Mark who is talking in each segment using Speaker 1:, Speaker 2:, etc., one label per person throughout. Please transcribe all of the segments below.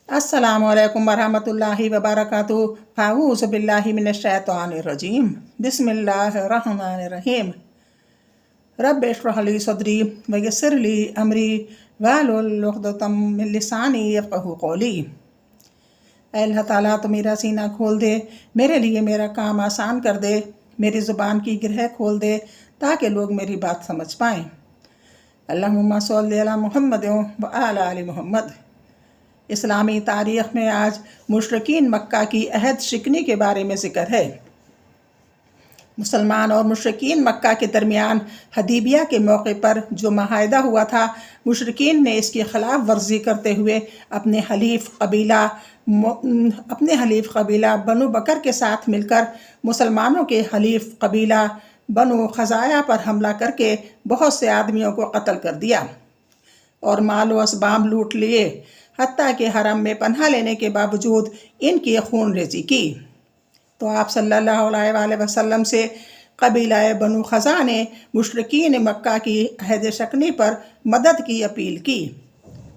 Speaker 1: अस्सलामु अलैकुम वरहमतुल्लाहि वबरकातुहू। फ़अऊज़ु बिल्लाहि मिनश्शैतानिर्रजीम। बिस्मिल्लाहिर्रहमानिर्रहीम। रब्बि इश्रह ली सदरी वयस्सिर ली अमरी वाहलुल उक़दतम मिन लिसानी यफ़क़हू क़ौली। ऐ अल्लाह ताला तो मेरा सीना खोल दे, मेरे लिए मेरा काम आसान कर दे, मेरी ज़ुबान की गिरह खोल दे ताकि लोग मेरी बात समझ पाएँ। अल्लाहुम्मा सल्लि अला मुहम्मद व अला आलि मुहम्मद। इस्लामी तारीख़ में आज मुशरिकीन मक्का की अहद शिकनी के बारे में ज़िक्र है। मुसलमान और मुशरिकीन मक्का के दरमियान हदीबिया के मौके पर जो माहिदा हुआ था, मुशरिकीन ने इसकी खिलाफ वर्जी करते हुए अपने हलीफ कबीला बनु बकर के साथ मिलकर मुसलमानों के हलीफ कबीला बनु खज़ाया पर हमला करके बहुत से आदमियों को कत्ल कर दिया और माल व असबाब लूट लिए, हत्ता कि हरम में पनाह लेने के बावजूद इनकी खून रेज़ी की। तो आप सल्लल्लाहु अलैहि वसल्लम से कबीला बनु खज़ा ने मुशरिकीन मक्का की अहद शिकनी पर मदद की अपील की।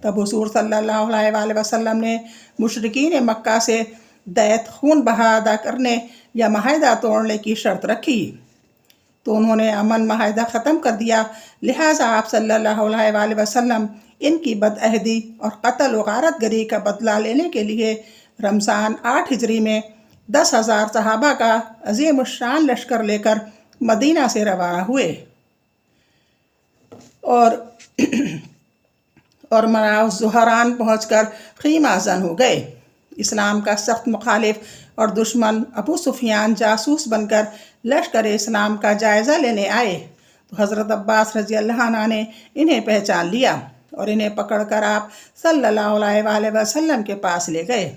Speaker 1: तब हुज़ूर सल्लल्लाहु अलैहि वसल्लम ने मुशरिकीन मक्का से दैत खून बहा अदा करने या माहिदा तोड़ने की शर्त रखी, तो उन्होंने अमन माहिदा ख़त्म कर दिया। लिहाजा आप सल्लल्लाहु अलैहि वसल्लम इनकी बदअहदी और कत्ल व गारतगरी का बदला लेने के लिए रमज़ान 8 हिजरी में 10,000 सहाबा का अज़ीम शान लश्कर लेकर मदीना से रवाना हुए और मराव ज़ुहरान पहुँचकर ख़ीमा ज़न हो गए। इस्लाम का सख्त मुखालिफ और दुश्मन अबू सुफियान जासूस बनकर लश्कर इस्लाम का जायज़ा लेने आए, तो हज़रत अब्बास रज़ी अल्लाह अन्हु ने इन्हें पहचान लिया और इन्हें पकड़कर आप सल्लल्लाहु अलैहि वसल्लम के पास ले गए।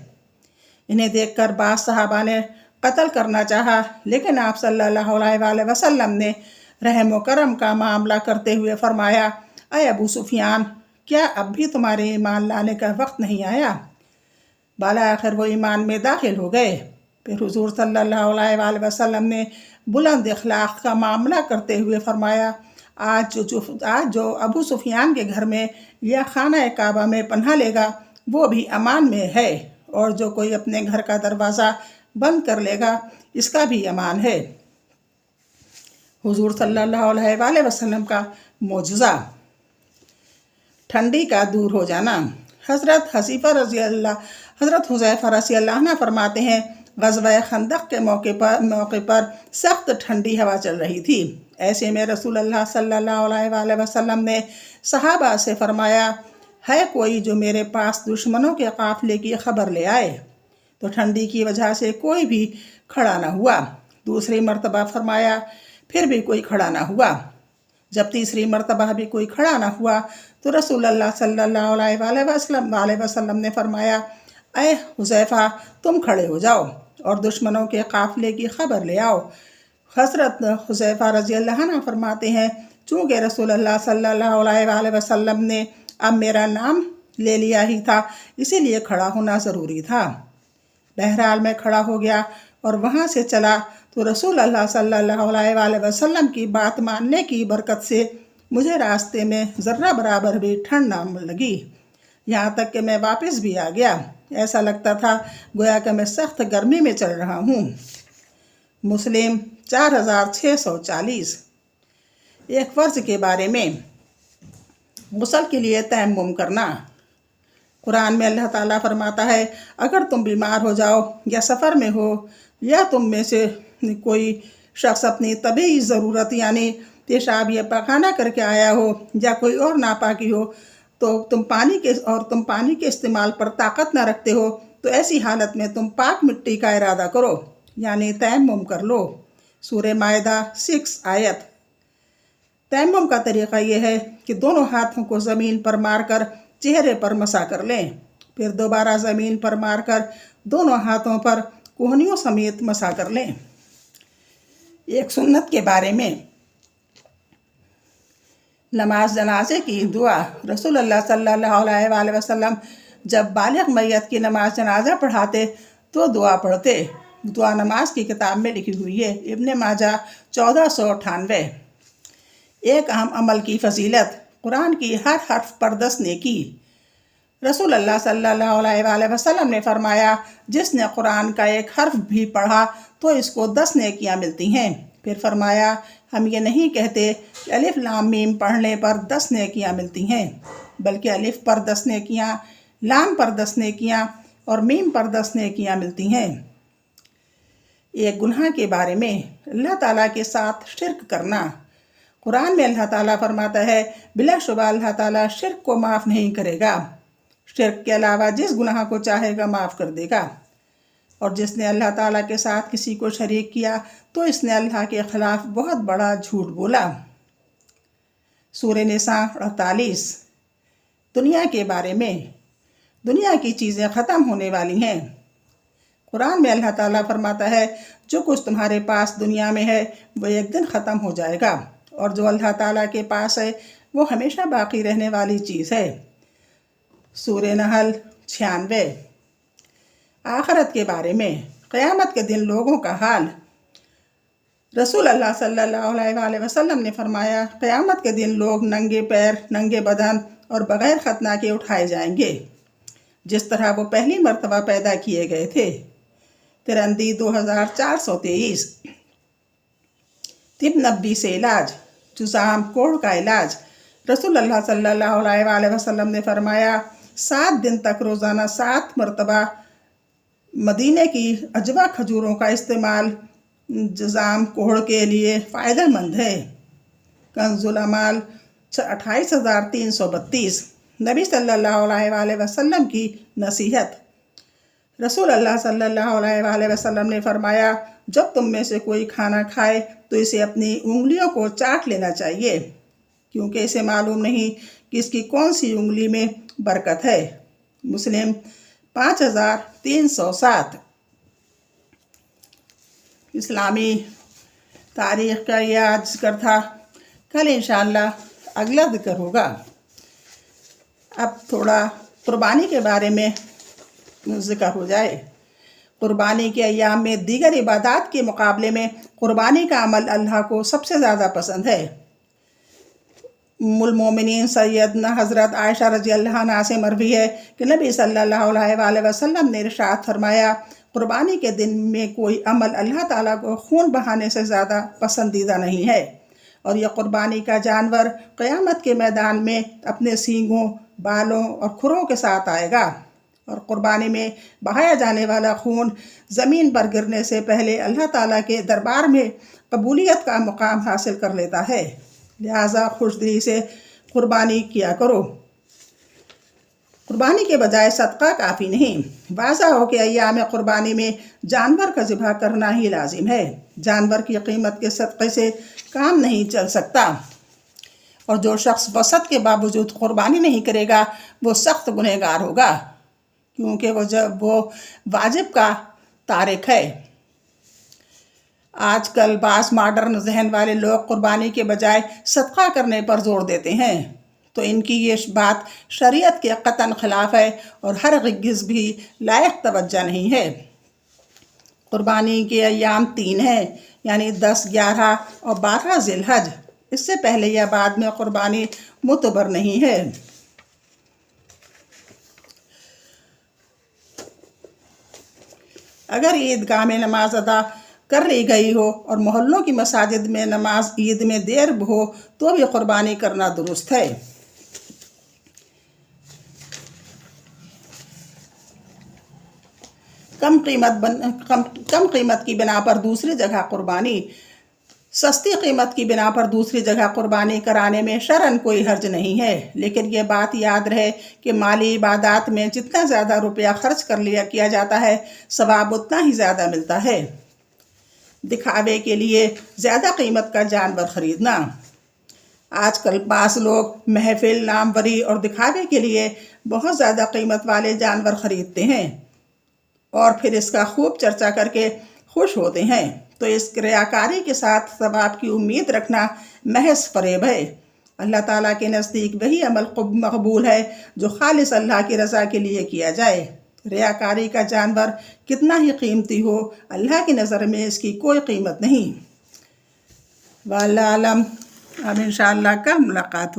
Speaker 1: इन्हें देखकर बाज़ सहाबा ने कत्ल करना चाहा, लेकिन आप सल्लल्लाहु अलैहि वसल्लम ने रहम व करम का मामला करते हुए फरमाया, ऐ अबू सुफियान, क्या अब भी तुम्हारे ईमान लाने का वक्त नहीं आया? बाला आखिर वो ईमान में दाखिल हो गए। फिर हुज़ूर सल्लल्लाहु अलैहि वसल्लम ने बुलंद अखलाक का मामला करते हुए फरमाया, आज जो अबू सुफियान के घर में या खाना काबा में पनाह लेगा वो भी अमान में है, और जो कोई अपने घर का दरवाज़ा बंद कर लेगा इसका भी अमान है। हुज़ूर सल्लल्लाहु अलैहि वसल्लम का मोजज़ा, ठंडी का दूर हो जाना। हज़रत हुज़ैफ़ा रज़ी अल्लाह अन्हु फरमाते हैं, ग़ज़वा खंदक के मौके पर सख्त ठंडी हवा चल रही थी। ऐसे में रसूलुल्लाह सल्लल्लाहु अलैहि वसल्लम ने सहाबा से फरमाया, है कोई जो मेरे पास दुश्मनों के काफ़िले की खबर ले आए? तो ठंडी की वजह से कोई भी खड़ा न हुआ। दूसरी मर्तबा फरमाया, फिर भी कोई खड़ा न हुआ। जब तीसरी मर्तबा भी कोई खड़ा न हुआ तो रसूलुल्लाह सल्लल्लाहु अलैहि वसल्लम ने फरमाया, ऐ हुज़ैफ़ा, तुम खड़े हो जाओ और दुश्मनों के काफ़िले की खबर ले आओ। हज़रत हुज़ैफ़ा रज़ी अल्लाह अन्हु फरमाते हैं, चूँकि रसूलुल्लाह सल्लल्लाहु अलैहि वसल्लम ने अब मेरा नाम ले लिया ही था, इसीलिए खड़ा होना ज़रूरी था। बहरहाल मैं खड़ा हो गया और वहाँ से चला तो रसूलुल्लाह सल्लल्लाहु अलैहि वसल्लम की बात मानने की बरकत से मुझे रास्ते में ज़र्रा बराबर भी ठंड न लगी। यहाँ तक कि मैं वापस भी आ गया। ऐसा लगता था गोया कि मैं सख्त गर्मी में चल रहा हूँ। मुस्लिम 4640। एक फ़र्ज़ के बारे में, गुस्ल के लिए तयम्मुम करना। कुरान में अल्लाह ताला फरमाता है, अगर तुम बीमार हो जाओ या सफ़र में हो या तुम में से कोई शख्स अपनी तबीई ज़रूरत यानी पेशाब या पखाना करके आया हो या कोई और नापाकी हो, तो तुम पानी के इस्तेमाल पर ताकत न रखते हो, तो ऐसी हालत में तुम पाक मिट्टी का इरादा करो यानी तयम्मुम कर लो। सूरह माइदा 6 आयत। तयम्मुम का तरीक़ा यह है कि दोनों हाथों को ज़मीन पर मारकर चेहरे पर मसा कर लें, फिर दोबारा ज़मीन पर मारकर दोनों हाथों पर कोहनियों समेत मसा कर लें। एक सुन्नत के बारे में, नमाज जनाजे की दुआ। रसूलुल्लाह सल्लल्लाहु अलैहि वसल्लम जब बालिग़ मैयत की नमाज जनाजा पढ़ाते तो दुआ पढ़ते। दुआ नमाज की किताब में लिखी हुई है, इब्न माजा 1498। एक अहम अमल की फजीलत, कुरान की हर हर्फ पर 10 नेकी। رسول اللہ صلی اللہ علیہ وآلہ وسلم نے فرمایا جس نے قرآن کا ایک حرف بھی پڑھا تو اس کو 10 نیکیاں ملتی ہیں۔ پھر فرمایا ہم یہ نہیں کہتے کہ الف لام میم پڑھنے پر 10 نیکیاں ملتی ہیں، بلکہ الف پر 10 نیکیاں، لام پر 10 نیکیاں اور میم پر 10 نیکیاں ملتی ہیں۔ ایک گناہ کے بارے میں اللہ تعالیٰ کے ساتھ شرک کرنا۔ قرآن میں اللہ تعالیٰ فرماتا ہے بلا شبہ اللہ تعالیٰ شرک کو معاف نہیں کرے گا۔ شرک کے علاوہ جس گناہ کو چاہے گا معاف کر دے گا، اور جس نے اللہ تعالیٰ کے ساتھ کسی کو شریک کیا تو اس نے اللہ کے خلاف بہت بڑا جھوٹ بولا۔ سورہ نساء 48۔ دنیا کے بارے میں، دنیا کی چیزیں ختم ہونے والی ہیں۔ قرآن میں اللہ تعالیٰ فرماتا ہے جو کچھ تمہارے پاس دنیا میں ہے وہ ایک دن ختم ہو جائے گا، اور جو اللہ تعالیٰ کے پاس ہے وہ ہمیشہ باقی رہنے والی چیز ہے۔ سورہ نحل 96۔ آخرت کے بارے میں، قیامت کے دن لوگوں کا حال۔ رسول اللہ صلی اللہ علیہ وآلہ وسلم نے فرمایا قیامت کے دن لوگ ننگے پیر، ننگے بدن اور بغیر ختنہ کے اٹھائے جائیں گے، جس طرح وہ پہلی مرتبہ پیدا کیے گئے تھے۔ ترندی 2423۔ طب نبی سے علاج، جزام کوڑھ کا علاج۔ رسول اللہ صلی اللہ علیہ وآلہ وسلم نے فرمایا 7 دن تک روزانہ 7 مرتبہ مدینے کی عجوہ کھجوروں کا استعمال جزام کوڑھ کے لیے فائدہ مند ہے۔ کنز العمال 28332۔ نبی صلی اللہ علیہ وآلہ وسلم کی نصیحت۔ رسول اللہ صلی اللہ علیہ وآلہ وسلم نے فرمایا جب تم میں سے کوئی کھانا کھائے تو اسے اپنی انگلیوں کو چاٹ لینا چاہیے، کیونکہ اسے معلوم نہیں کہ اس کی کون سی انگلی میں برکت ہے۔ مسلم 5307۔ اسلامی تاریخ کا یہ آج ذکر تھا، کل انشاءاللہ اگلا ذکر ہوگا۔ اب تھوڑا قربانی کے بارے میں ذکر ہو جائے۔ قربانی کے ایام میں دیگر عبادات کے مقابلے میں قربانی کا عمل اللہ کو سب سے زیادہ پسند ہے۔ ام المومنین سیدنا حضرت عائشہ رضی اللہ عنہا سے مروی ہے کہ نبی صلی اللہ علیہ وآلہ وسلم نے ارشاد فرمایا قربانی کے دن میں کوئی عمل اللہ تعالیٰ کو خون بہانے سے زیادہ پسندیدہ نہیں ہے، اور یہ قربانی کا جانور قیامت کے میدان میں اپنے سینگوں، بالوں اور کھروں کے ساتھ آئے گا، اور قربانی میں بہایا جانے والا خون زمین پر گرنے سے پہلے اللہ تعالیٰ کے دربار میں قبولیت کا مقام حاصل کر لیتا ہے۔ لہٰذا خوش دلی سے قربانی کیا کرو۔ قربانی کے بجائے صدقہ کافی نہیں۔ واضح ہو کہ ایام قربانی میں جانور کا ذبح کرنا ہی لازم ہے۔ جانور کی قیمت کے صدقے سے کام نہیں چل سکتا، اور جو شخص وسعت کے باوجود قربانی نہیں کرے گا وہ سخت گنہگار ہوگا، کیونکہ وہ واجب کا تارک ہے۔ آج کل بعض ماڈرن ذہن والے لوگ قربانی کے بجائے صدقہ کرنے پر زور دیتے ہیں، تو ان کی یہ بات شریعت کے قطعاً خلاف ہے اور ہرگز بھی لائق توجہ نہیں ہے۔ قربانی کے ایام 3 ہیں، یعنی 10، 11 اور 12 ذی الحج۔ اس سے پہلے یا بعد میں قربانی معتبر نہیں ہے۔ اگر عیدگاہ میں نماز ادا کر لی گئی ہو اور محلوں کی مساجد میں نماز عید میں دیر ہو تو بھی قربانی کرنا درست ہے۔ کم قیمت کی بنا پر دوسری جگہ قربانی۔ سستی قیمت کی بنا پر دوسری جگہ قربانی کرانے میں شرعاً کوئی حرج نہیں ہے، لیکن یہ بات یاد رہے کہ مالی عبادات میں جتنا زیادہ روپیہ خرچ کیا جاتا ہے ثواب اتنا ہی زیادہ ملتا ہے۔ دکھاوے کے لیے زیادہ قیمت کا جانور خریدنا۔ آج کل بعض لوگ محفل، ناموری اور دکھاوے کے لیے بہت زیادہ قیمت والے جانور خریدتے ہیں اور پھر اس کا خوب چرچا کر کے خوش ہوتے ہیں، تو اس ریاکاری کے ساتھ ثواب کی امید رکھنا محض فریب ہے۔ اللہ تعالیٰ کے نزدیک وہی عمل مقبول ہے جو خالص اللہ کی رضا کے لیے کیا جائے۔ ریاکاری کا جانور کتنا ہی قیمتی ہو، اللہ کی نظر میں اس کی کوئی قیمت نہیں۔ واللہ اعلم۔ اب انشاءاللہ کل ملاقات